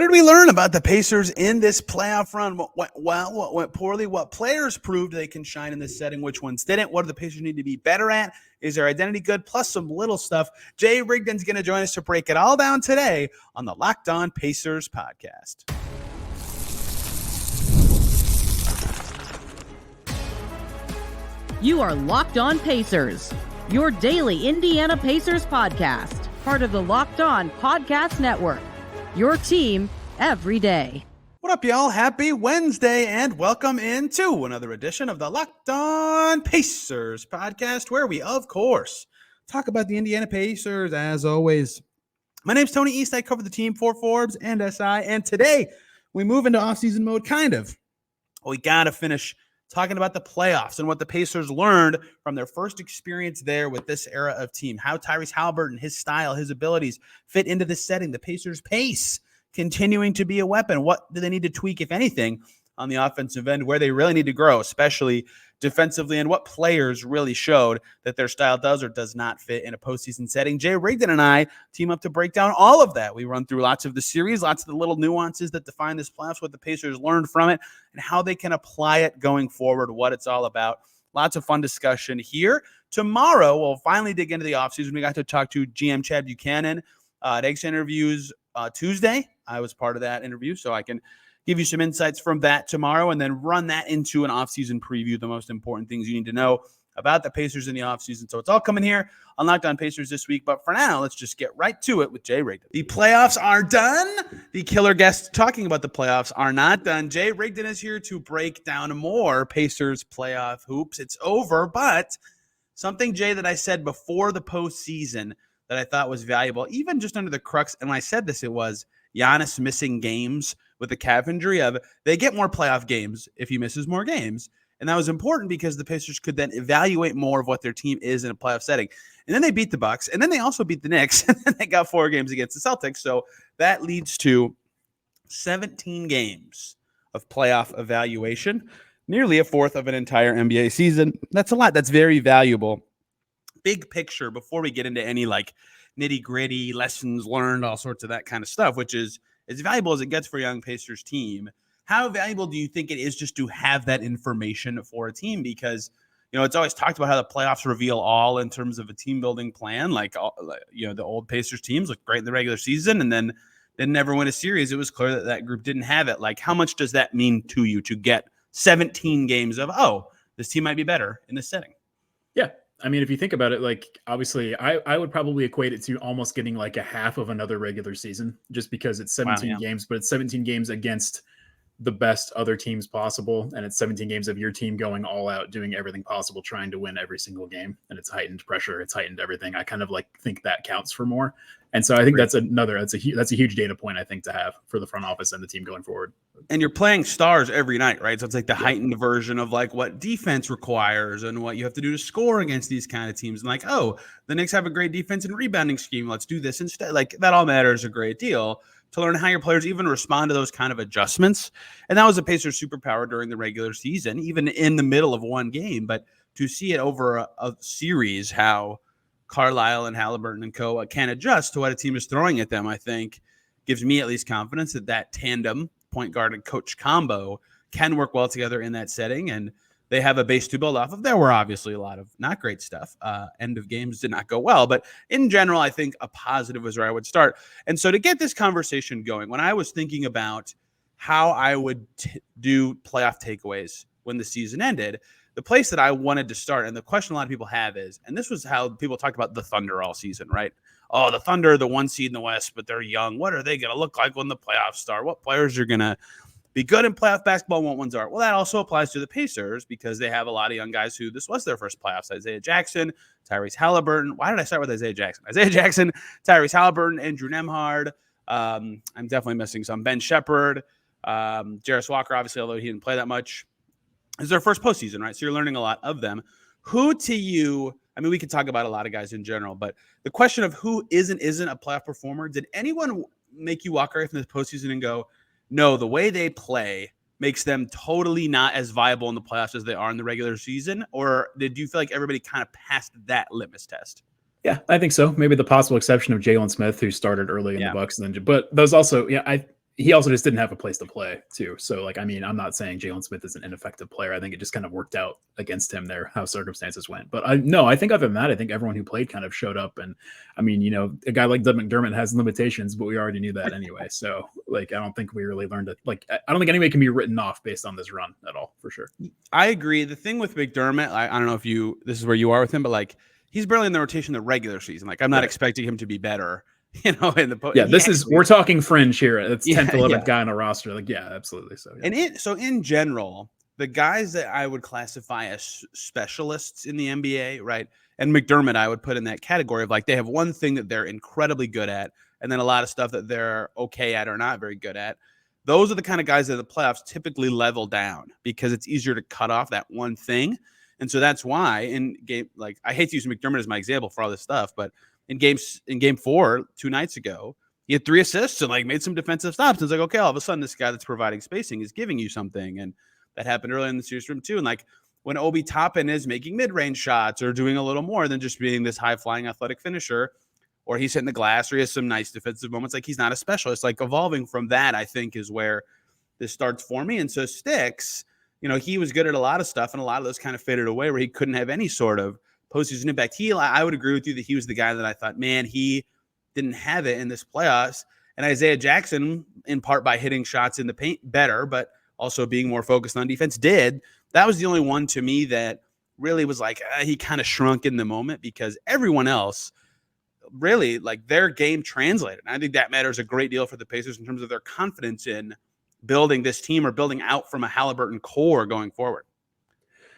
did we learn about the Pacers in this playoff run? What went well? What went poorly? What players proved they can shine in this setting? Which ones didn't? What do the Pacers need to be better at? Is their identity good? Plus some little stuff. Jay Rigdon's going to join us to break it all down today on the Locked On Pacers podcast. You are Locked On Pacers, your daily Indiana Pacers podcast, part of the Locked On Podcast Network. Your team every day. What up, y'all? Happy Wednesday, and welcome into another edition of the Locked On Pacers podcast, where we, of course, talk about the Indiana Pacers, as always. My name's Tony East. I cover the team for Forbes and SI, and today we move into offseason mode, kind of. We got to finish talking about the playoffs and what the Pacers learned from their first experience there with this era of team, how Tyrese Haliburton, his style, his abilities fit into this setting, the Pacers' pace continuing to be a weapon. What do they need to tweak, if anything, on the offensive end, where they really need to grow, especially defensively, and what players really showed that their style does or does not fit in a postseason setting. Jay Rigdon and I team up to break down all of that. We run through lots of the series, lots of the little nuances that define this playoffs, what the Pacers learned from it, and how they can apply it going forward, what it's all about. Lots of fun discussion here. Tomorrow, we'll finally dig into the offseason. We got to talk to GM Chad Buchanan at Eggs Interviews Tuesday. I was part of that interview, so I can give you some insights from that tomorrow and then run that into an offseason preview, the most important things you need to know about the Pacers in the offseason. So it's all coming here on Locked On Pacers this week. But for now, let's just get right to it with Jay Rigdon. The playoffs are done. The killer guests talking about the playoffs are not done. Jay Rigdon is here to break down more Pacers playoff hoops. It's over, but something, Jay, that I said before the postseason that I thought was valuable, even just under the crux, and when I said this, it was Giannis missing games with the calf injury of they get more playoff games if he misses more games. And that was important because the Pacers could then evaluate more of what their team is in a playoff setting. And then they beat the Bucks, and then they also beat the Knicks, and then they got 4 games against the Celtics. So that leads to 17 games of playoff evaluation, nearly a fourth of an entire NBA season. That's a lot. That's very valuable. Big picture before we get into any like nitty-gritty lessons learned, all sorts of that kind of stuff, which is as valuable as it gets for a young Pacers team. How valuable do you think it is just to have that information for a team? Because, you know, it's always talked about how the playoffs reveal all in terms of a team building plan. Like, you know, the old Pacers teams looked great in the regular season and then didn't never win a series. It was clear that that group didn't have it. Like, how much does that mean to you to get 17 games of, oh, this team might be better in this setting? Yeah. I mean, if you think about it, like, obviously, I would probably equate it to almost getting like a half of another regular season just because it's 17 games, but it's 17 games against the best other teams possible. And it's 17 games of your team going all out, doing everything possible, trying to win every single game. And it's heightened pressure. It's heightened everything. I kind of like think that counts for more. And so I think that's a huge data point, I think, to have for the front office and the team going forward. And you're playing stars every night, right? So it's like the heightened version of like what defense requires and what you have to do to score against these kind of teams. And like, oh, the Knicks have a great defense and rebounding scheme. Let's do this instead. Like that all matters a great deal to learn how your players even respond to those kind of adjustments. And that was a Pacers superpower during the regular season, even in the middle of one game. But to see it over a series, how Carlisle and Haliburton and co can adjust to what a team is throwing at them, I think gives me at least confidence that that tandem point guard and coach combo can work well together in that setting. And they have a base to build off of. There were obviously a lot of not great stuff. End of games did not go well, but in general, I think a positive is where I would start. And so to get this conversation going, when I was thinking about how I would do playoff takeaways when the season ended, the place that I wanted to start, and the question a lot of people have is, and this was how people talked about the Thunder all season, right? Oh, the Thunder, the 1 seed in the West, but they're young. What are they going to look like when the playoffs start? What players are going to be good in playoff basketball and what ones aren't? Well, that also applies to the Pacers because they have a lot of young guys who this was their first playoffs. Isaiah Jackson, Tyrese Haliburton. Why did I start with Isaiah Jackson? Isaiah Jackson, Tyrese Haliburton, Andrew Nembhard. I'm definitely missing some. Ben Shepherd, Jarris Walker, obviously, although he didn't play that much. It's their first postseason, right? So you're learning a lot of them. Who to you, I mean, we could talk about a lot of guys in general, but the question of who isn't a playoff performer, did anyone make you walk away from this postseason and go, no, the way they play makes them totally not as viable in the playoffs as they are in the regular season? Or did you feel like everybody kind of passed that litmus test? Yeah, I think so. Maybe the possible exception of Jalen Smith, who started early in the Bucks. But those also, he also just didn't have a place to play too. So like, I mean, I'm not saying Jalen Smith is an ineffective player. I think it just kind of worked out against him there, how circumstances went. But I think other than that, I think everyone who played kind of showed up. And I mean, you know, a guy like Doug McDermott has limitations, but we already knew that anyway. So like, I don't think we really learned it. Like, I don't think anybody can be written off based on this run at all, for sure. I agree. The thing with McDermott, I don't know if this is where you are with him, but like, he's barely in the rotation in the regular season. Like, I'm not expecting him to be better. You know, in the we're talking fringe here. It's 10th, 11th guy on a roster. Like, yeah, absolutely. So, so in general, the guys that I would classify as specialists in the NBA, right? And McDermott, I would put in that category of like, they have one thing that they're incredibly good at, and then a lot of stuff that they're okay at or not very good at. Those are the kind of guys that in the playoffs typically level down because it's easier to cut off that one thing. And so that's why in game, like, I hate to use McDermott as my example for all this stuff, but in game 4, 2 nights ago, he had 3 assists and like made some defensive stops. And it's like, okay, all of a sudden this guy that's providing spacing is giving you something. And that happened early in the series from too. And like when Obi Toppin is making mid-range shots or doing a little more than just being this high-flying athletic finisher, or he's hitting the glass or he has some nice defensive moments, like he's not a specialist. Like evolving from that, I think, is where this starts for me. And so Sticks, you know, he was good at a lot of stuff, and a lot of those kind of faded away where he couldn't have any sort of postseason impact. I would agree with you that he was the guy that I thought, man, he didn't have it in this playoffs. And Isaiah Jackson, in part by hitting shots in the paint better, but also being more focused on defense, did. That was the only one to me that really was like, he kind of shrunk in the moment, because everyone else really, like, their game translated. And I think that matters a great deal for the Pacers in terms of their confidence in building this team or building out from a Haliburton core going forward.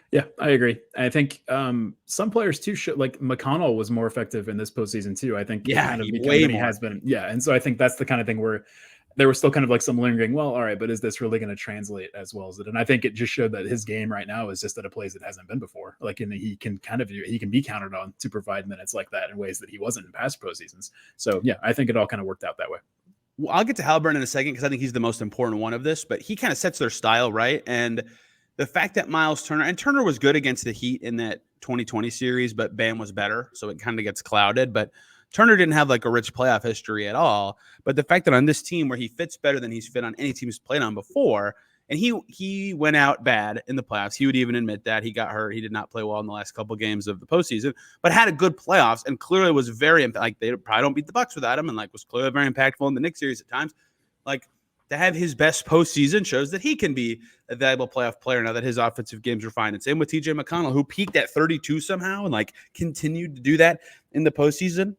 Yeah, I agree. I think some players too like McConnell was more effective in this postseason too. I think kind of way more. He has been. Yeah, and so I think that's the kind of thing where there was still kind of like some lingering. Well, all right, but is this really going to translate as well as it? And I think it just showed that his game right now is just at a place it hasn't been before. Like, he can be counted on to provide minutes like that in ways that he wasn't in past postseasons. So yeah, I think it all kind of worked out that way. Well, I'll get to Haliburton in a second because I think he's the most important one of this, but he kind of sets their style, right? And the fact that Myles Turner was good against the Heat in that 2020 series, but Bam was better, so it kind of gets clouded. But Turner didn't have like a rich playoff history at all. But the fact that on this team where he fits better than he's fit on any team he's played on before, and he went out bad in the playoffs. He would even admit that. He got hurt. He did not play well in the last couple of games of the postseason, but had a good playoffs and clearly was very, like, they probably don't beat the Bucks without him, and like was clearly very impactful in the Knicks series at times. Like, to have his best postseason shows that he can be a valuable playoff player now that his offensive games are fine. And same with TJ McConnell, who peaked at 32 somehow and like continued to do that in the postseason.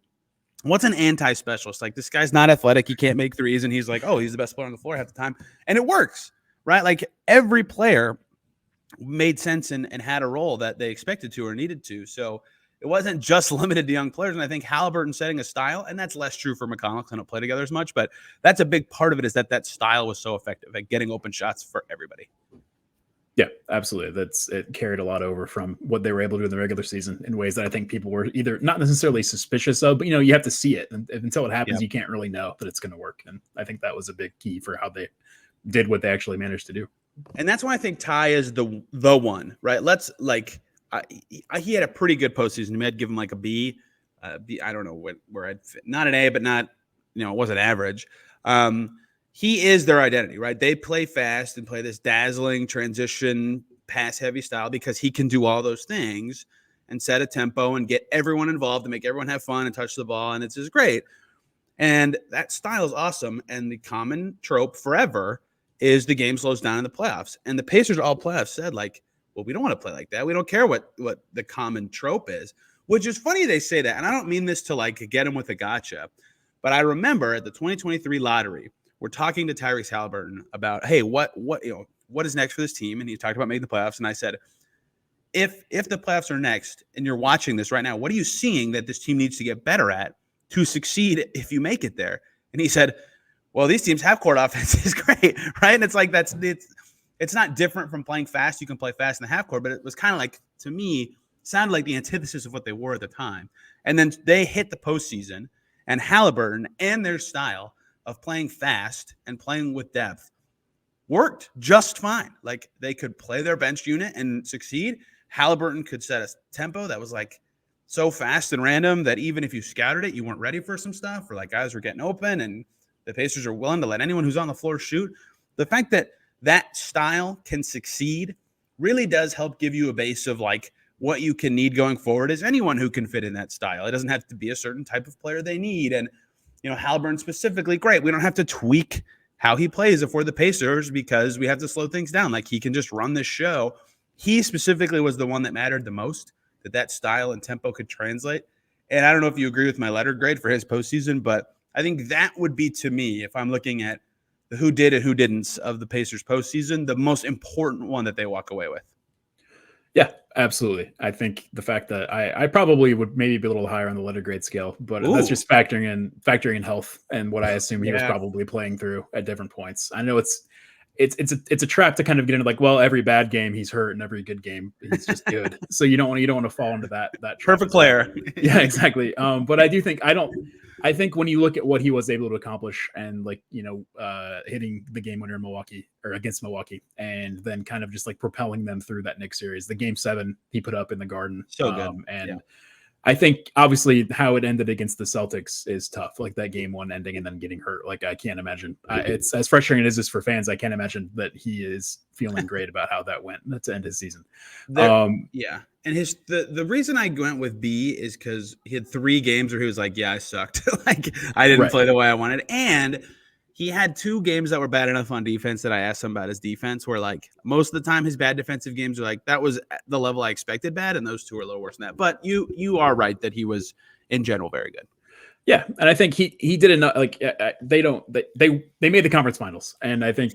What's an anti-specialist? Like, this guy's not athletic. He can't make threes. And he's like, oh, he's the best player on the floor half the time. And it works, right? Like, every player made sense and had a role that they expected to or needed to. So it wasn't just limited to young players. And I think Haliburton setting a style, and that's less true for McConnell because they don't play together as much, but that's a big part of it, is that style was so effective at getting open shots for everybody. Yeah, absolutely. It carried a lot over from what they were able to do in the regular season in ways that I think people were either not necessarily suspicious of, but, you know, you have to see it. And until it happens, You can't really know that it's going to work. And I think that was a big key for how they did what they actually managed to do. And that's why I think Ty is the one, right? He had a pretty good postseason. You might give him like a B. I don't know where I'd fit. Not an A, but not, it wasn't average. He is their identity, right? They play fast and play this dazzling transition, pass-heavy style because he can do all those things and set a tempo and get everyone involved and make everyone have fun and touch the ball, and it's just great. And that style is awesome. And the common trope forever is the game slows down in the playoffs. And the Pacers all playoffs said, like, well, we don't want to play like that. We don't care what the common trope is, which is funny they say that. And I don't mean this to like get him with a gotcha, but I remember at the 2023 lottery, we're talking to Tyrese Haliburton about, hey, what is next for this team? And he talked about making the playoffs. And I said, if the playoffs are next and you're watching this right now, what are you seeing that this team needs to get better at to succeed if you make it there? And he said, well, these teams have court offense is great, right? And it's like it's not different from playing fast. You can play fast in the half court, but it was kind of like, to me, sounded like the antithesis of what they were at the time. And then they hit the postseason, and Haliburton and their style of playing fast and playing with depth worked just fine. Like, they could play their bench unit and succeed. Haliburton could set a tempo that was like so fast and random that even if you scouted it, you weren't ready for some stuff, or like guys were getting open and The Pacers are willing to let anyone who's on the floor shoot. The fact that that style can succeed really does help give you a base of like what you can need going forward is anyone who can fit in that style. It doesn't have to be a certain type of player they need. And, Haliburton specifically, great. We don't have to tweak how he plays if we're the Pacers because we have to slow things down. Like he can just run this show. He specifically was the one that mattered the most, that style and tempo could translate. And I don't know if you agree with my letter grade for his postseason, but I think that would be, to me, if I'm looking at the who did and who didn't of the Pacers postseason, the most important one that they walk away with. Yeah, absolutely. I think the fact that I probably would maybe be a little higher on the letter grade scale, but that's just factoring in health and what I assume he was probably playing through at different points. I know it's a trap to kind of get into like, well, every bad game he's hurt and every good game he's just good. So you don't want to fall into that perfect player. Yeah, exactly. But I think when you look at what he was able to accomplish and like, hitting the game winner in Milwaukee or against Milwaukee and then kind of just like propelling them through that Knicks series, the game 7 he put up in the Garden. So good. I think obviously how it ended against the Celtics is tough, like that game 1 ending and then getting hurt. Like I can't imagine. It's as frustrating as this for fans. I can't imagine that he is feeling great about how that went. That's to end his season. And the reason I went with B is because he had 3 games where he was like, "Yeah, I sucked. Like I didn't play the way I wanted," and he had 2 games that were bad enough on defense that I asked him about his defense, where like most of the time his bad defensive games were like, that was the level I expected bad. And those 2 are a little worse than that. But you are right that he was in general very good. Yeah. And I think he did enough. Like they made the conference finals. And I think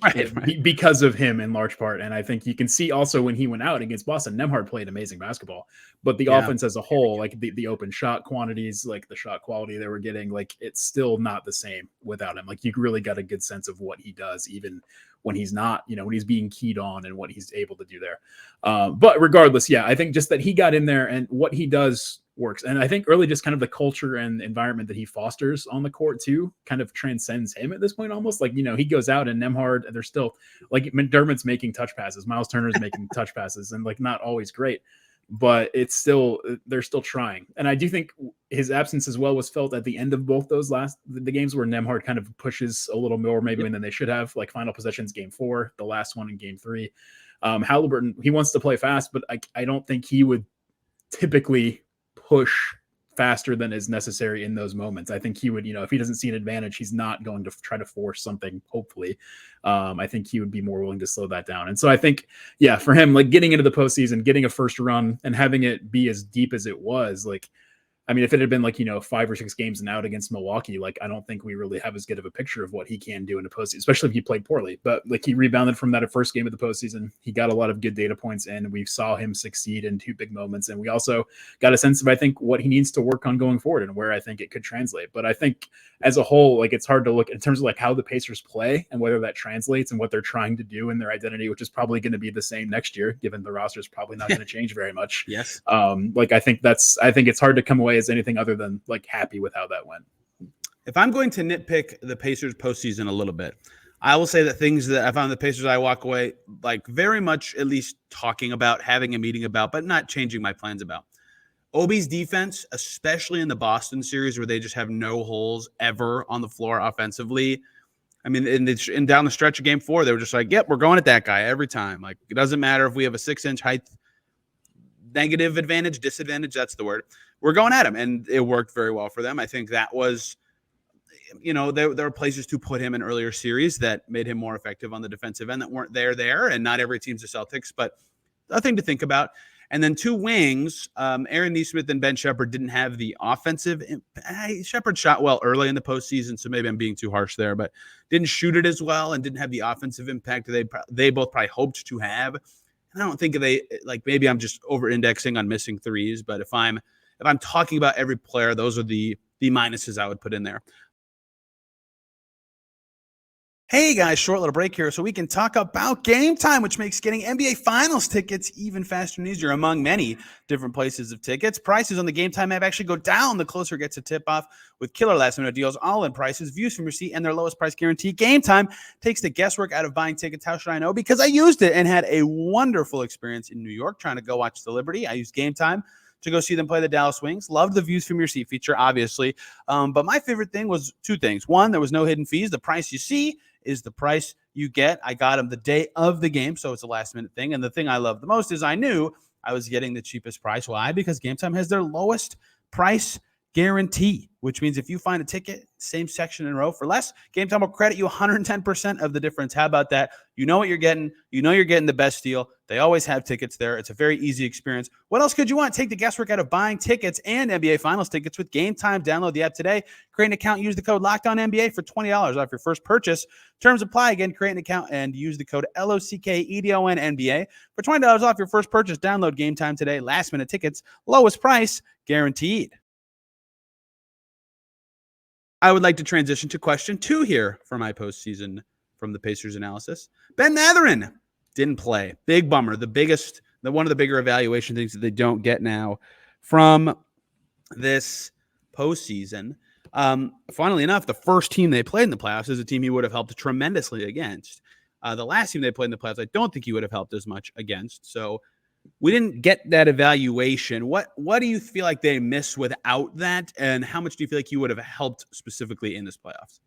because of him in large part. And I think you can see also when he went out against Boston, Nembhard played amazing basketball, but the offense as a whole, like the open shot quantities, like the shot quality they were getting, like it's still not the same without him. Like you really got a good sense of what he does, even when he's not, when he's being keyed on and what he's able to do there. But regardless, I think just that he got in there and what he does works. And I think really just kind of the culture and environment that he fosters on the court too kind of transcends him at this point almost. Like, he goes out and Nembhard, they're still like McDermott's making touch passes, Myles Turner's making touch passes, and like not always great, but they're still trying. And I do think his absence as well was felt at the end of both those the games where Nembhard kind of pushes a little more maybe than they should have, like final possessions, game 4, the last one in game 3. Haliburton, he wants to play fast, but I don't think he would typically push faster than is necessary in those moments. I think he would, if he doesn't see an advantage, he's not going to try to force something, hopefully. I think he would be more willing to slow that down. And so I think, for him, like getting into the postseason, getting a first run and having it be as deep as it was, like, I mean, if it had been like, 5 or 6 games and out against Milwaukee, like, I don't think we really have as good of a picture of what he can do in the postseason, especially if he played poorly. But like he rebounded from that first game of the postseason. He got a lot of good data points and we saw him succeed in 2 big moments. And we also got a sense of, I think, what he needs to work on going forward and where I think it could translate. But I think as a whole, like it's hard to look in terms of like how the Pacers play and whether that translates and what they're trying to do in their identity, which is probably going to be the same next year, given the roster is probably not going to change very much. Yes. I think it's hard to come away as anything other than like happy with how that went. If I'm going to nitpick the Pacers postseason a little bit, I will say that things that I found the Pacers I walk away like very much at least talking about, having a meeting about, but not changing my plans about. Obi's defense, especially in the Boston series where they just have no holes ever on the floor offensively. I mean, in down the stretch of game 4, they were just like, yep, we're going at that guy every time. Like, it doesn't matter if we have a 6-inch height negative advantage, disadvantage, that's the word. We're going at him, and it worked very well for them. I think that was, there were places to put him in earlier series that made him more effective on the defensive end that weren't there, and not every team's the Celtics, but a thing to think about. And then 2 wings, Aaron Nesmith and Ben Shepherd didn't have the offensive. Shepherd shot well early in the postseason, so maybe I'm being too harsh there, but didn't shoot it as well and didn't have the offensive impact they both probably hoped to have. And I don't think maybe I'm just over-indexing on missing threes, but if I'm talking about every player, those are the minuses I would put in there. Hey guys, short little break here so we can talk about Gametime, which makes getting NBA Finals tickets even faster and easier among many different places of tickets. Prices on the Gametime app actually go down the closer it gets to tip-off with killer last-minute deals, all-in prices, views from your seat, and their lowest price guarantee. Gametime takes the guesswork out of buying tickets. How should I know? Because I used it and had a wonderful experience in New York trying to go watch the Liberty. I used Gametime to go see them play the Dallas Wings. Loved the views from your seat feature, obviously. But my favorite thing was two things. One, there was no hidden fees. The price you see is the price you get. I got them the day of the game, so it's a last-minute thing. And the thing I love the most is I knew I was getting the cheapest price. Why? Because Gametime has their lowest price guarantee, which means if you find a ticket, same section in a row for less, Gametime will credit you 110% of the difference. How about that? You know what you're getting. You know you're getting the best deal. They always have tickets there. It's a very easy experience. What else could you want? Take the guesswork out of buying tickets and NBA Finals tickets with Gametime. Download the app today. Create an account. Use the code LOCKEDONNBA for $20 off your first purchase. Terms apply. Again, create an account and use the code LOCKEDONNBA for $20 off your first purchase. Download Gametime today. Last-minute tickets. Lowest price guaranteed. I would like to transition to question 2 here for my postseason from the Pacers analysis. Ben Mathurin didn't play. Big bummer. One of the bigger evaluation things that they don't get now from this postseason. Funnily enough, the first team they played in the playoffs is a team he would have helped tremendously against. The last team they played in the playoffs, I don't think he would have helped as much against. So we didn't get that evaluation. What do you feel like they miss without that, and how much do you feel like he would have helped specifically in this playoffs?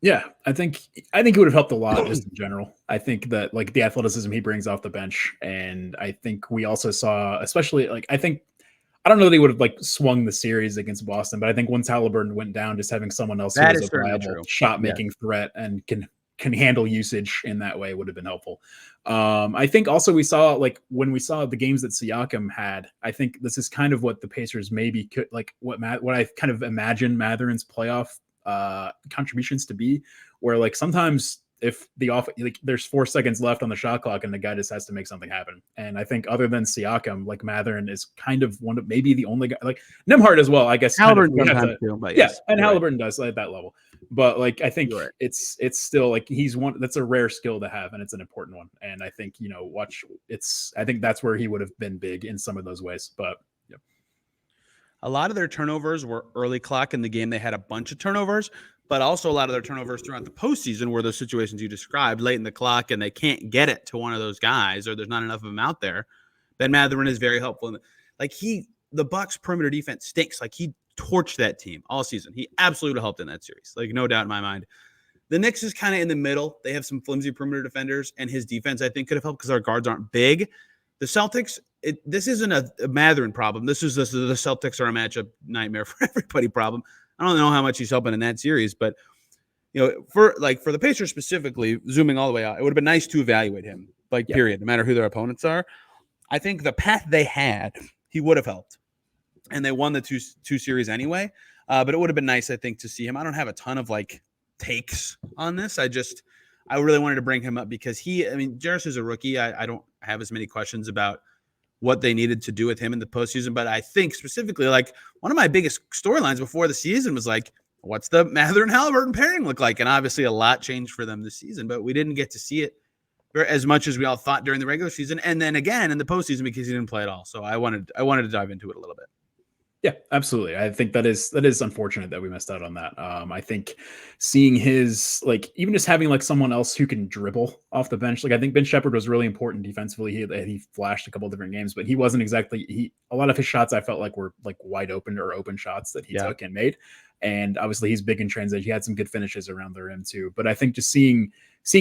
Yeah, I think it would have helped a lot just in general. I think that like the athleticism he brings off the bench, and I think we also saw, especially like I don't know that he would have like swung the series against Boston, but I think once Haliburton went down, just having someone else who is a reliable shot making threat and can handle usage in that way would have been helpful. I think also we saw like when we saw the games that Siakam had, I think this is kind of what the Pacers maybe could like what I kind of imagine Mathurin's playoff contributions to be, where like sometimes if there's 4 seconds left on the shot clock and the guy just has to make something happen. And I think other than Siakam, like Mathurin is kind of one of maybe the only guy, like Nembhard as well, I guess. Haliburton Haliburton does at that level. But like I think it's still like he's one that's a rare skill to have, and it's an important one. And I think, I think that's where he would have been big in some of those ways. But yeah. A lot of their turnovers were early clock in the game. They had a bunch of turnovers, but also a lot of their turnovers throughout the postseason were those situations you described late in the clock, and they can't get it to one of those guys, or there's not enough of them out there. Ben Mathurin is very helpful. The Bucks perimeter defense stinks. Like he torched that team all season. He absolutely helped in that series. Like no doubt in my mind. The Knicks is kind of in the middle. They have some flimsy perimeter defenders, and his defense I think could have helped because our guards aren't big. The Celtics, this isn't a Mathurin problem. This is the Celtics are a matchup nightmare for everybody problem. I don't know how much he's helping in that series, but for the Pacers specifically, zooming all the way out, it would have been nice to evaluate him. Period, no matter who their opponents are. I think the path they had, he would have helped, and they won the two series anyway. But it would have been nice, I think, to see him. I don't have a ton of takes on this. I really wanted to bring him up because Jarris is a rookie. I don't have as many questions about what they needed to do with him in the postseason. But I think specifically, one of my biggest storylines before the season was what's the Mathurin Haliburton pairing look like? And obviously a lot changed for them this season, but we didn't get to see it as much as we all thought during the regular season. And then again in the postseason because he didn't play at all. So I wanted to dive into it a little bit. Yeah, absolutely. I think that is unfortunate that we missed out on that. I think seeing his even just having someone else who can dribble off the bench. I think Ben Shepherd was really important defensively. He flashed a couple of different games, but he wasn't exactly a lot of his shots I felt like were wide open or open shots that he took and made. And obviously he's big in transition. He had some good finishes around the rim too. But I think just seeing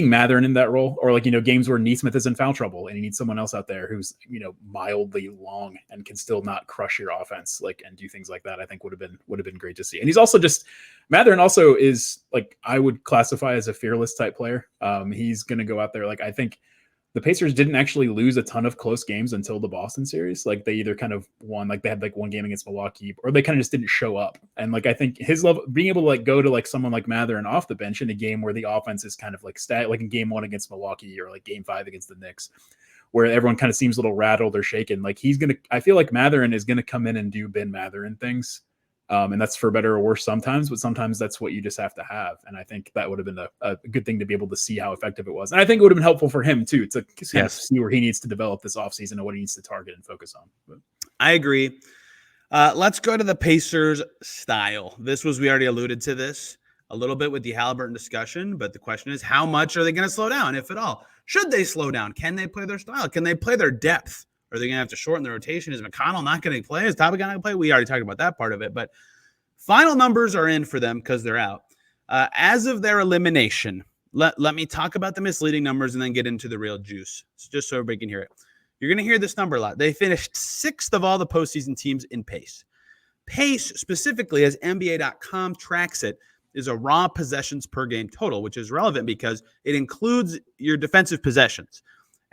Mathurin in that role, or games where Neesmith is in foul trouble and you need someone else out there who's mildly long and can still not crush your offense and do things like that, I think would have been great to see. And he's also Mathurin also is I would classify as a fearless type player. He's going to go out there. I think the Pacers didn't actually lose a ton of close games until the Boston series. They either kind of won, they had one game against Milwaukee, or they kind of just didn't show up. And I think his level, being able to go to someone like Mathurin off the bench in a game where the offense is kind of in game 1 against Milwaukee or game 5 against the Knicks, where everyone kind of seems a little rattled or shaken. I feel like Mathurin is going to come in and do Ben Mathurin things. And that's for better or worse sometimes, but sometimes that's what you just have to have. And I think that would have been a good thing to be able to see how effective it was. And I think it would have been helpful for him too, to kind of see where he needs to develop this offseason and what he needs to target and focus on. But I agree. Let's go to the Pacers style. We already alluded to this a little bit with the Haliburton discussion, but the question is, how much are they going to slow down, if at all? Should they slow down? Can they play their style? Can they play their depth Are they going to have to shorten the rotation? Is McConnell not going to play? Is Tobic not going to play? We already talked about that part of it, but final numbers are in for them because they're out. As of their elimination, let me talk about the misleading numbers and then get into the real juice, just so everybody can hear it. You're going to hear this number a lot. They finished 6th of all the postseason teams in pace. Pace, specifically, as NBA.com tracks it, is a raw possessions per game total, which is relevant because it includes your defensive possessions.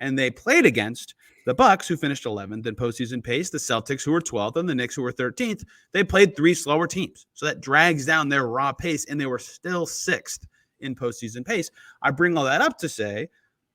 And they played against the Bucks, who finished 11th in postseason pace, the Celtics, who were 12th, and the Knicks, who were 13th. They played 3 slower teams. So that drags down their raw pace, and they were still 6th in postseason pace. I bring all that up to say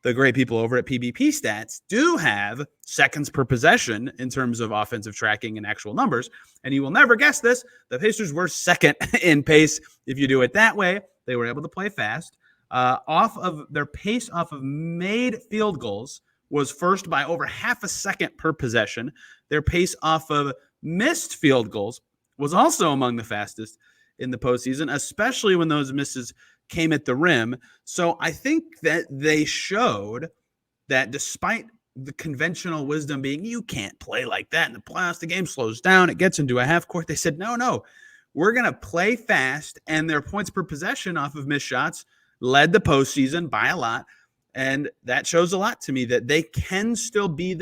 the great people over at PBP Stats do have seconds per possession in terms of offensive tracking and actual numbers. And you will never guess this. The Pacers were 2nd in pace. If you do it that way, they were able to play fast. Off of their pace off of made field goals was first by over half a second per possession. Their pace off of missed field goals was also among the fastest in the postseason, especially when those misses came at the rim. So I think that they showed that despite the conventional wisdom being you can't play like that in the playoffs, the game slows down, it gets into a half court. They said, no, we're going to play fast, and their points per possession off of missed shots led the postseason by a lot. And that shows a lot to me that they can still be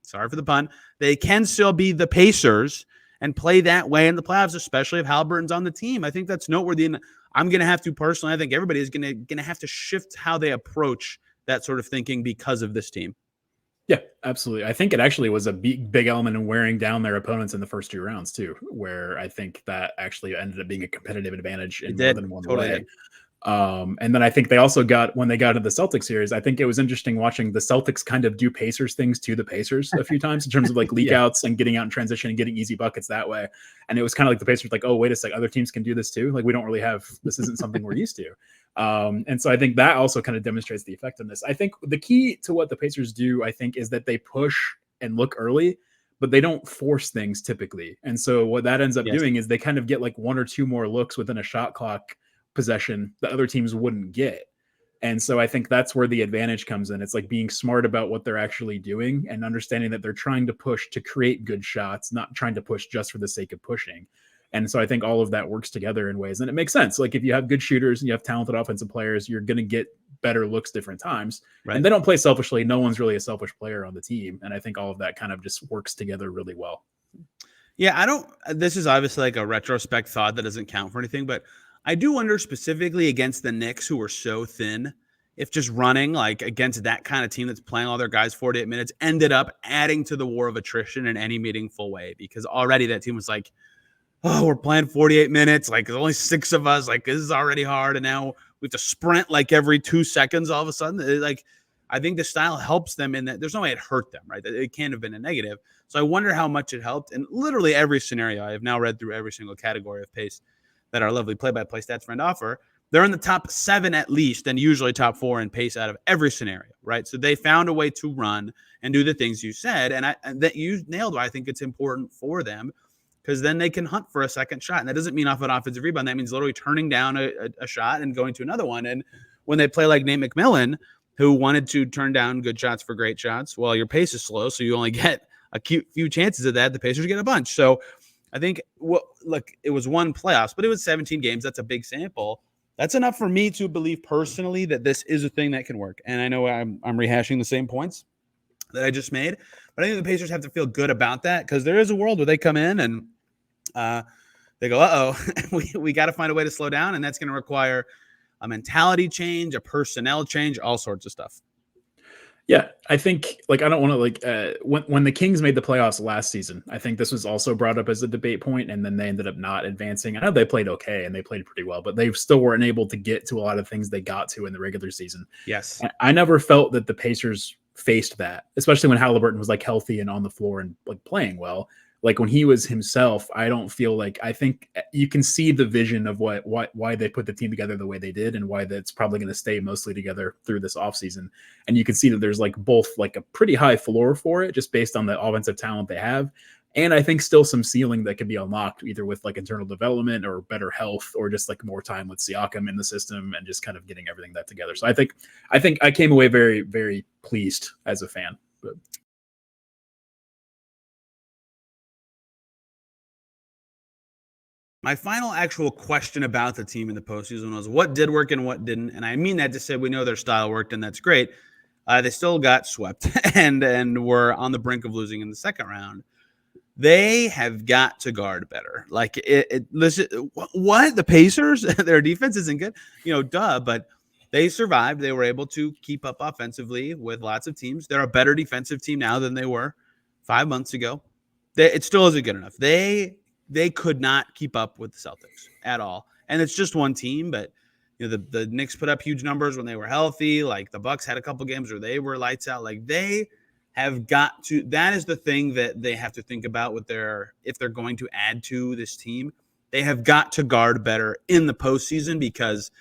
sorry for the pun, they can still be the Pacers and play that way in the playoffs, especially if Haliburton's on the team. I think that's noteworthy. And I'm going to have to personally, I think everybody is going to have to shift how they approach that sort of thinking because of this team. Yeah, absolutely. I think it actually was a big element in wearing down their opponents in the first 2 rounds too, where I think that actually ended up being a competitive advantage in more than one way. And then I think they also got, when they got to the Celtics series, I think it was interesting watching the Celtics kind of do Pacers things to the Pacers a few times in terms of like leak outs and getting out in transition and getting easy buckets that way. And it was kind of like the Pacers like, oh, wait a sec, other teams can do this too. Like we don't really have, this isn't something we're used to. And so I think that also kind of demonstrates the effectiveness. I think the key to what the Pacers do, I think, is that they push and look early, but they don't force things typically. And so what that ends up doing is they kind of get like 1 or 2 more looks within a shot clock possession that other teams wouldn't get. And so I think that's where the advantage comes in. It's like being smart about what they're actually doing and understanding that they're trying to push to create good shots, not trying to push just for the sake of pushing. And so I think all of that works together in ways, and it makes sense. Like if you have good shooters and you have talented offensive players, you're going to get better looks different times. Right. And they don't play selfishly. No one's really a selfish player on the team. And I think all of that kind of just works together really well. Yeah, this is obviously like a retrospect thought that doesn't count for anything, but I do wonder specifically against the Knicks, who were so thin, if just running like against that kind of team that's playing all their guys 48 minutes ended up adding to the war of attrition in any meaningful way, because already that team was like, oh, we're playing 48 minutes. Like there's only 6 of us. Like this is already hard. And now we have to sprint like every 2 seconds all of a sudden. Like I think the style helps them in that there's no way it hurt them, right? It can't have been a negative. So I wonder how much it helped. In literally every scenario, I have now read through every single category of pace that our lovely play-by-play stats friend offer. They're in the top 7 at least, and usually top 4 in pace out of every scenario, right? So they found a way to run and do the things you said, and that you nailed. I think it's important for them because then they can hunt for a second shot, and that doesn't mean off an offensive rebound. That means literally turning down a shot and going to another one. And when they play like Nate McMillan, who wanted to turn down good shots for great shots, well, your pace is slow, so you only get a few chances of that. The Pacers get a bunch. So I think, it was 1 playoffs, but it was 17 games. That's a big sample. That's enough for me to believe personally that this is a thing that can work. And I know I'm rehashing the same points that I just made, but I think the Pacers have to feel good about that because there is a world where they come in and they go, we got to find a way to slow down, and that's going to require a mentality change, a personnel change, all sorts of stuff. Yeah, I think I don't want to when the Kings made the playoffs last season, I think this was also brought up as a debate point, and then they ended up not advancing. I know they played okay and they played pretty well, but they still weren't able to get to a lot of things they got to in the regular season. Yes. I never felt that the Pacers faced that, especially when Haliburton was healthy and on the floor and playing well. Like when he was himself, I don't feel I think you can see the vision of why they put the team together the way they did and why that's probably going to stay mostly together through this offseason. And you can see that there's both a pretty high floor for it just based on the offensive talent they have. And I think still some ceiling that could be unlocked either with internal development or better health or just more time with Siakam in the system and just kind of getting everything that together. So I think I came away very, very pleased as a fan. But My final actual question about the team in the postseason was what did work and what didn't. And I mean that to say we know their style worked, and that's great. They still got swept and were on the brink of losing in the second round. They have got to guard better. Like listen, what the Pacers, their defense isn't good, duh, but they survived. They were able to keep up offensively with lots of teams. They're a better defensive team now than they were 5 months ago. It still isn't good enough. They could not keep up with the Celtics at all. And it's just one team, but the Knicks put up huge numbers when they were healthy. Like the Bucks had a couple games where they were lights out. Like they have got to, that is the thing that they have to think about if they're going to add to this team. They have got to guard better in the postseason because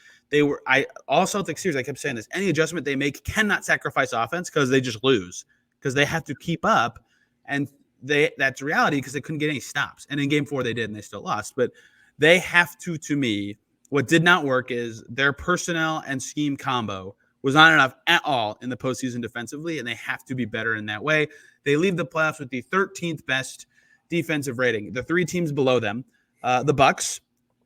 all Celtics series, I kept saying this, any adjustment they make cannot sacrifice offense because they just lose because they have to keep up. And that's reality because they couldn't get any stops. And in game 4 they did and they still lost. But they have to me, what did not work is their personnel and scheme combo was not enough at all in the postseason defensively, and they have to be better in that way. They leave the playoffs with the 13th best defensive rating. The 3 teams below them, the Bucks,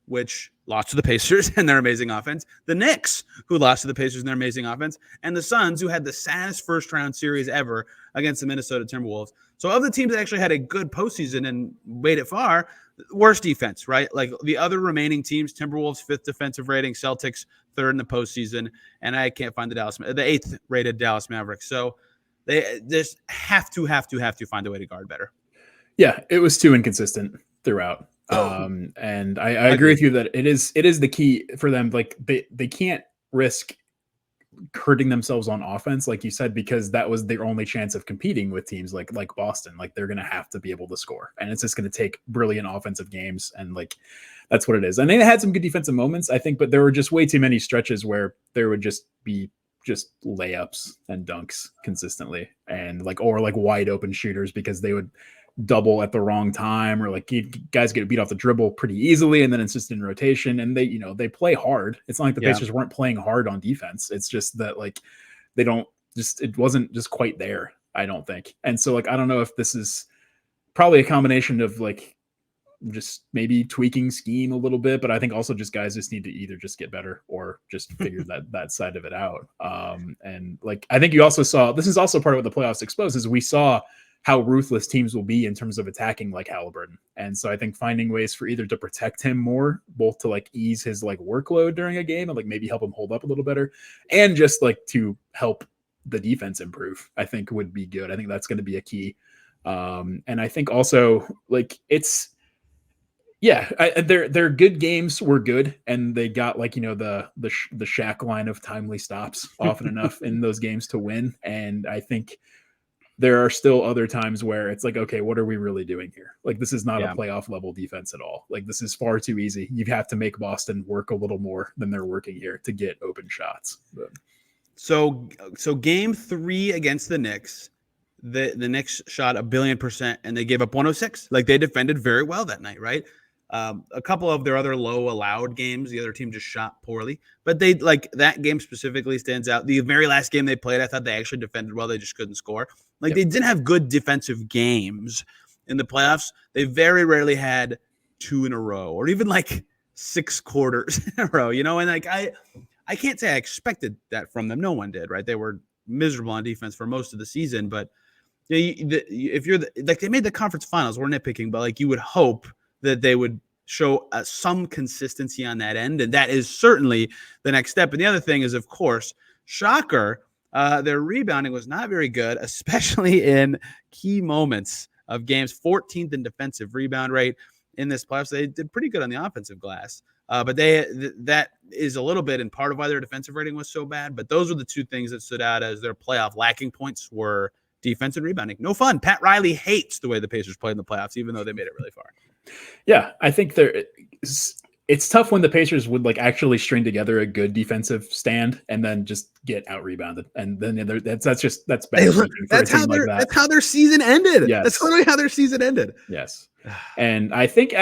which lost to the Pacers and their amazing offense, the Knicks, who lost to the Pacers and their amazing offense, and the Suns, who had the saddest first-round series ever against the Minnesota Timberwolves. So of the teams that actually had a good postseason and made it far, worst defense, right? Like the other remaining teams, Timberwolves 5th defensive rating, Celtics 3rd in the postseason, and I can't find the 8th rated Dallas Mavericks. So they just have to find a way to guard better. Yeah, it was too inconsistent throughout. And I agree with you that it is the key for them. Like they can't risk hurting themselves on offense, like you said, because that was their only chance of competing with teams like Boston. Like they're going to have to be able to score, and it's just going to take brilliant offensive games. And like, that's what it is. And they had some good defensive moments, I think, but there were just way too many stretches where there would just be layups and dunks consistently, and or wide open shooters because they would double at the wrong time, or like guys get beat off the dribble pretty easily, and then it's just in rotation. And they play hard. It's not like the Pacers weren't playing hard on defense. It's just that like it wasn't just quite there, I don't think. And so like I don't know if this is probably a combination of like just maybe tweaking scheme a little bit, but I think also just guys just need to either just get better or just figure that side of it out. And like I think you also saw, this is also part of what the playoffs exposes, we saw how ruthless teams will be in terms of attacking like Haliburton. And so I think finding ways for either to protect him more, both to like ease his like workload during a game and like maybe help him hold up a little better, and just like to help the defense improve, I think would be good. I think that's going to be a key. And I think also like their good games were good, and they got like, the Shaq line of timely stops often enough in those games to win. And I think there are still other times where it's like, okay, what are we really doing here? Like, this is not a playoff level defense at all. Like, this is far too easy. You have to make Boston work a little more than they're working here to get open shots. But. So game 3 against the Knicks, the Knicks shot 1,000,000,000% and they gave up 106. Like, they defended very well that night, right? A couple of their other low allowed games, the other team just shot poorly, but they like that game specifically stands out. The very last game they played, I thought they actually defended well. They just couldn't score. Like they didn't have good defensive games in the playoffs. They very rarely had 2 in a row or even like 6 quarters in a row, and like, I can't say I expected that from them. No one did, right? They were miserable on defense for most of the season, but if you're like, they made the conference finals, we're nitpicking, but like you would hope that they would show some consistency on that end. And that is certainly the next step. And the other thing is, of course, shocker, their rebounding was not very good, especially in key moments of games. 14th in defensive rebound rate in this playoffs. They did pretty good on the offensive glass. But that is a little bit in part of why their defensive rating was so bad. But those were the 2 things that stood out as their playoff lacking points were defense and rebounding. No fun. Pat Riley hates the way the Pacers played in the playoffs, even though they made it really far. Yeah, I think it's tough when the Pacers would like actually string together a good defensive stand and then just get out rebounded, and then that's bad. That's how their season ended. Yes. That's literally how their season ended. Yes, and I think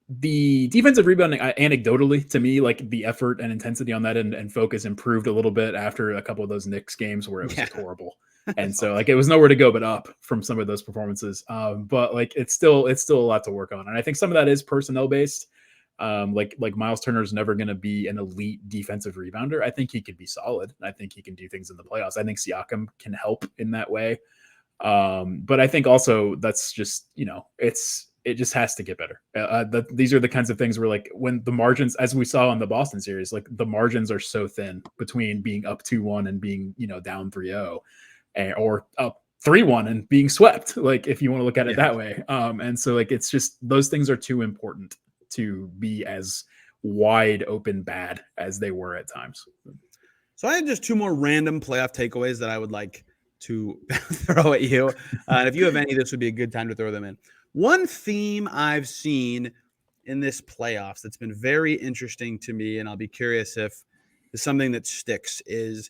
the defensive rebounding, anecdotally to me, like the effort and intensity on that and focus improved a little bit after a couple of those Knicks games where it was just horrible. And so like it was nowhere to go but up from some of those performances. But like it's still a lot to work on. And I think some of that is personnel based. Like Myles Turner is never going to be an elite defensive rebounder. I think he could be solid. I think he can do things in the playoffs. I think Siakam can help in that way. But I think also that's just, it just has to get better. These are the kinds of things where like when the margins, as we saw in the Boston series, like the margins are so thin between being up 2-1 and being, down 3-0 or up 3-1 and being swept. Like if you want to look at it that way. And so like, it's just, those things are too important to be as wide open bad as they were at times. So I had just two more random playoff takeaways that I would like to throw at you. And if you have any, this would be a good time to throw them in. One theme I've seen in this playoffs that's been very interesting to me, and I'll be curious if it's something that sticks, is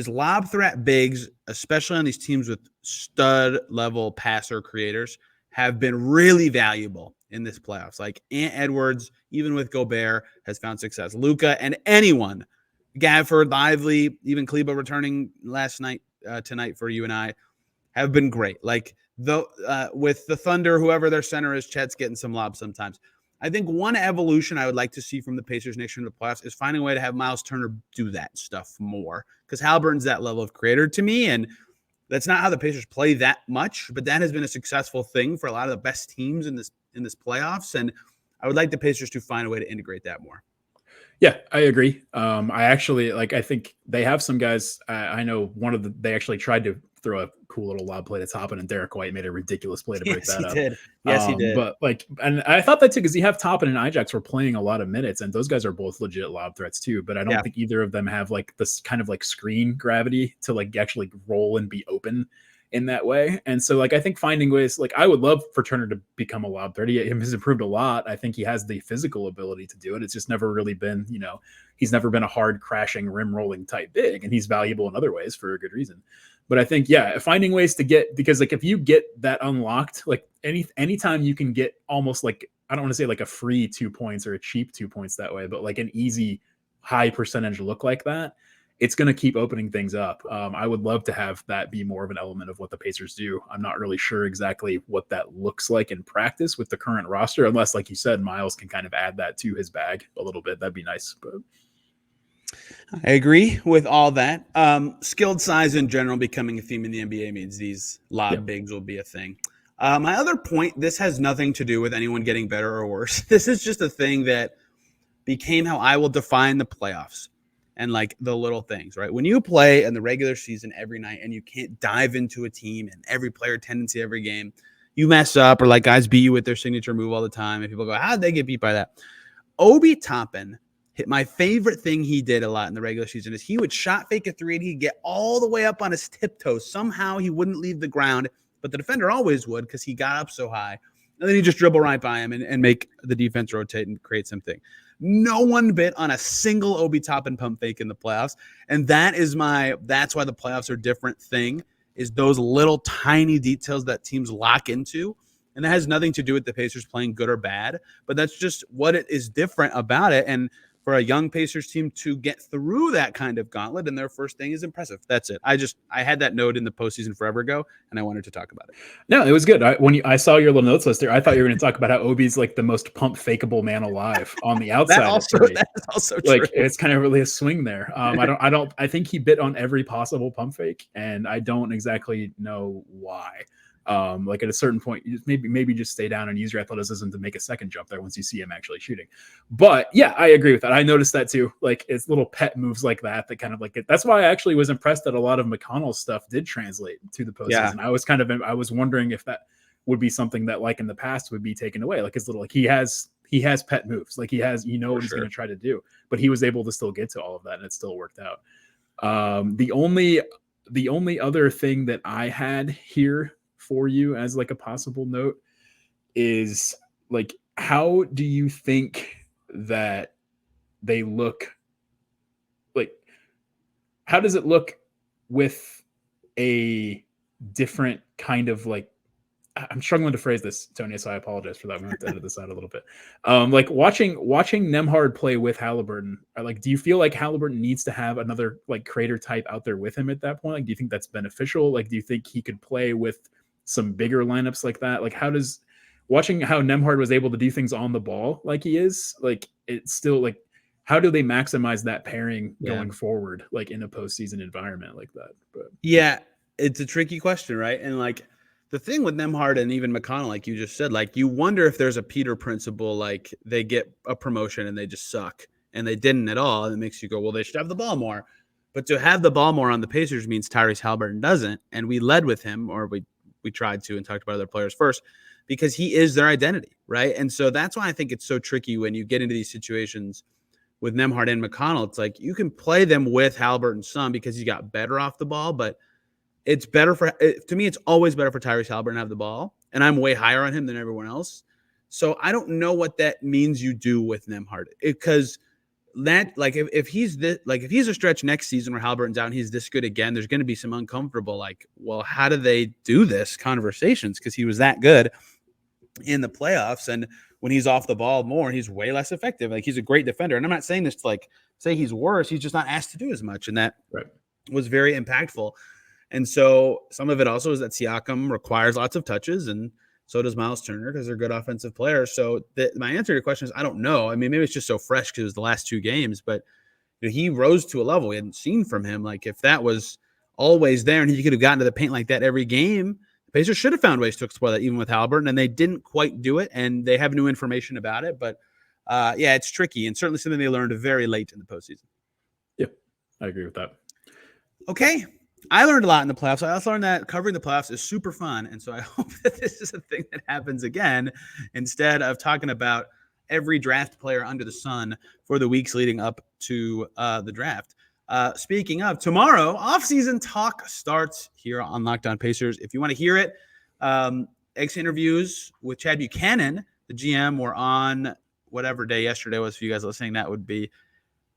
lob threat bigs, especially on these teams with stud level passer creators, have been really valuable in this playoffs. Like Ant Edwards, even with Gobert, has found success. Luka and anyone, Gafford, Lively, even Kleba returning tonight for you and I, have been great. Like with the Thunder, whoever their center is, Chet's getting some lobs sometimes. I think one evolution I would like to see from the Pacers next year in the playoffs is finding a way to have Myles Turner do that stuff more, because Haliburton's that level of creator to me, and that's not how the Pacers play that much, but that has been a successful thing for a lot of the best teams in this playoffs, and I would like the Pacers to find a way to integrate that more. Yeah, I agree. I think they have some guys. I know they actually tried to throw a cool little lob play to Toppin, and Derek White made a ridiculous play to break that up. Yes, he did. But and I thought that too, because you have Toppin and Ajax were playing a lot of minutes, and those guys are both legit lob threats too. But I don't think either of them have like this kind of like screen gravity to like actually roll and be open in that way. And so like I think finding ways, like I would love for Turner to become a lob threat. He has improved a lot. I think he has the physical ability to do it. It's just never really been, he's never been a hard crashing rim rolling type big, and he's valuable in other ways for a good reason. But I think, finding ways to get, because like if you get that unlocked, like anytime you can get almost like, I don't want to say like a free 2 points or a cheap 2 points that way, but like an easy high percentage look like that, it's going to keep opening things up. I would love to have that be more of an element of what the Pacers do. I'm not really sure exactly what that looks like in practice with the current roster, unless, like you said, Myles can kind of add that to his bag a little bit. That'd be nice. But I agree with all that. Skilled size in general becoming a theme in the NBA means these lob bigs will be a thing. My other point, this has nothing to do with anyone getting better or worse. This is just a thing that became how I will define the playoffs. And like the little things, right? When you play in the regular season every night and you can't dive into a team and every player tendency every game, you mess up, or like guys beat you with their signature move all the time. And people go, how did they get beat by that? Obi Toppin hit my favorite thing he did a lot in the regular season is he would shot fake a three and he'd get all the way up on his tiptoes. Somehow he wouldn't leave the ground, but the defender always would because he got up so high. And then he'd just dribble right by him and make the defense rotate and create something. No one bit on a single Obi Toppin pump fake in the playoffs. And that's why the playoffs are a different thing, is those little tiny details that teams lock into. And that has nothing to do with the Pacers playing good or bad, but that's just what it is different about it. And for a young Pacers team to get through that kind of gauntlet in their first thing is impressive. That's it. I had that note in the postseason forever ago, and I wanted to talk about it. No, it was good. When I saw your little notes list there, I thought you were going to talk about how Obi's like the most pump fakeable man alive on the outside. That is also true. Like it's kind of really a swing there. I think he bit on every possible pump fake, and I don't exactly know why. Like at a certain point, you just maybe just stay down and use your athleticism to make a second jump there once you see him actually shooting. But yeah, I agree with that. I noticed that too. Like it's little pet moves like that kind of like it. That's why I actually was impressed that a lot of McConnell's stuff did translate to the postseason. Yeah. I was wondering if that would be something that like in the past would be taken away. Like his little, like he has pet moves. Like he has, what he's going to try to do, but he was able to still get to all of that and it still worked out. The only other thing that I had here for you as like a possible note is like, how do you think that they look? Like, how does it look with a different kind of like I'm struggling to phrase this, Tony, so I apologize for that. We have to edit this out a little bit. Like watching Nembhard play with Haliburton, like, do you feel like Haliburton needs to have another like creator type out there with him at that point? Like, do you think that's beneficial? Like, do you think he could play with some bigger lineups like that? Like, watching how Nembhard was able to do things on the ball like he is, like, it's still like, how do they maximize that pairing going forward, like in a postseason environment like that? But yeah, it's a tricky question, right? And like, the thing with Nembhard and even McConnell, like you just said, like you wonder if there's a Peter principle, like they get a promotion and they just suck, and they didn't at all. And it makes you go, well, they should have the ball more. But to have the ball more on the Pacers means Tyrese Haliburton doesn't, and we led with him, or we tried to, and talked about other players first, because he is their identity, right? And so that's why I think it's so tricky when you get into these situations with Nembhard and McConnell. It's like you can play them with Haliburton some because he got better off the ball, but it's better to me, it's always better for Tyrese Haliburton to have the ball, and I'm way higher on him than everyone else. So I don't know what that means you do with Nembhard, because that, like, if he's this, like if he's a stretch next season where Haliburton's out and he's this good again, there's going to be some uncomfortable, like, well, how do they do this conversations? Because he was that good in the playoffs, and when he's off the ball more, he's way less effective. Like, he's a great defender, and I'm not saying this to like say he's worse. He's just not asked to do as much, and that was very impactful. And so some of it also is that Siakam requires lots of touches, and so does Myles Turner, because they're good offensive players. So my answer to your question is I don't know. I mean, maybe it's just so fresh because it was the last 2 games, but he rose to a level we hadn't seen from him. Like, if that was always there and he could have gotten to the paint like that every game, the Pacers should have found ways to exploit that even with Haliburton, and they didn't quite do it, and they have new information about it. But yeah, it's tricky, and certainly something they learned very late in the postseason. Yeah, I agree with that. Okay. I learned a lot in the playoffs. I also learned that covering the playoffs is super fun. And so I hope that this is a thing that happens again, instead of talking about every draft player under the sun for the weeks leading up to the draft. Speaking of, tomorrow, offseason talk starts here on Locked On Pacers. If you want to hear it, X interviews with Chad Buchanan, the GM, were on whatever day yesterday was for you guys listening. That would be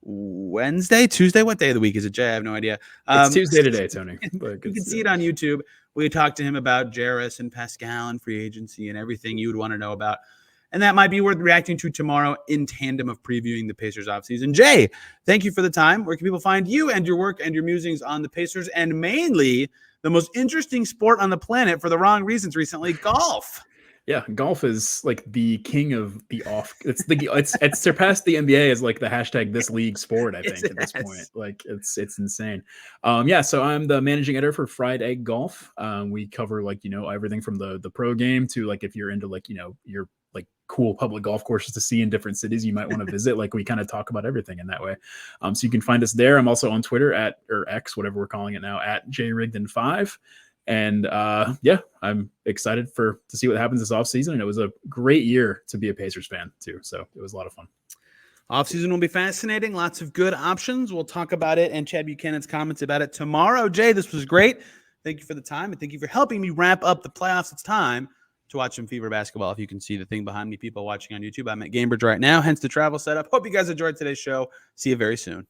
Wednesday, Tuesday. What day of the week is it, Jay? I have no idea. It's Tuesday today, Tony. You can see it on YouTube. We talked to him about Jarris and Pascal and free agency and everything you would want to know about. And that might be worth reacting to tomorrow in tandem of previewing the Pacers offseason. Jay, thank you for the time. Where can people find you and your work and your musings on the Pacers, and mainly the most interesting sport on the planet for the wrong reasons recently, golf? Yeah, golf is like the king of the off. It's surpassed the NBA as like the hashtag this league sport, I think, at this point. Like, it's insane. Yeah, so I'm the managing editor for Fried Egg Golf. We cover, like, everything from the pro game to, like, if you're into, like, your like cool public golf courses to see in different cities you might want to visit. Like, we kind of talk about everything in that way. So you can find us there. I'm also on Twitter or X, whatever we're calling it now, at Jay Rigdon 5. And yeah, I'm excited to see what happens this offseason. And it was a great year to be a Pacers fan too. So it was a lot of fun. Offseason will be fascinating. Lots of good options. We'll talk about it and Chad Buchanan's comments about it tomorrow. Jay, this was great. Thank you for the time, and thank you for helping me wrap up the playoffs. It's time to watch some Fever basketball. If you can see the thing behind me, people watching on YouTube, I'm at Gamebridge right now, hence the travel setup. Hope you guys enjoyed today's show. See you very soon.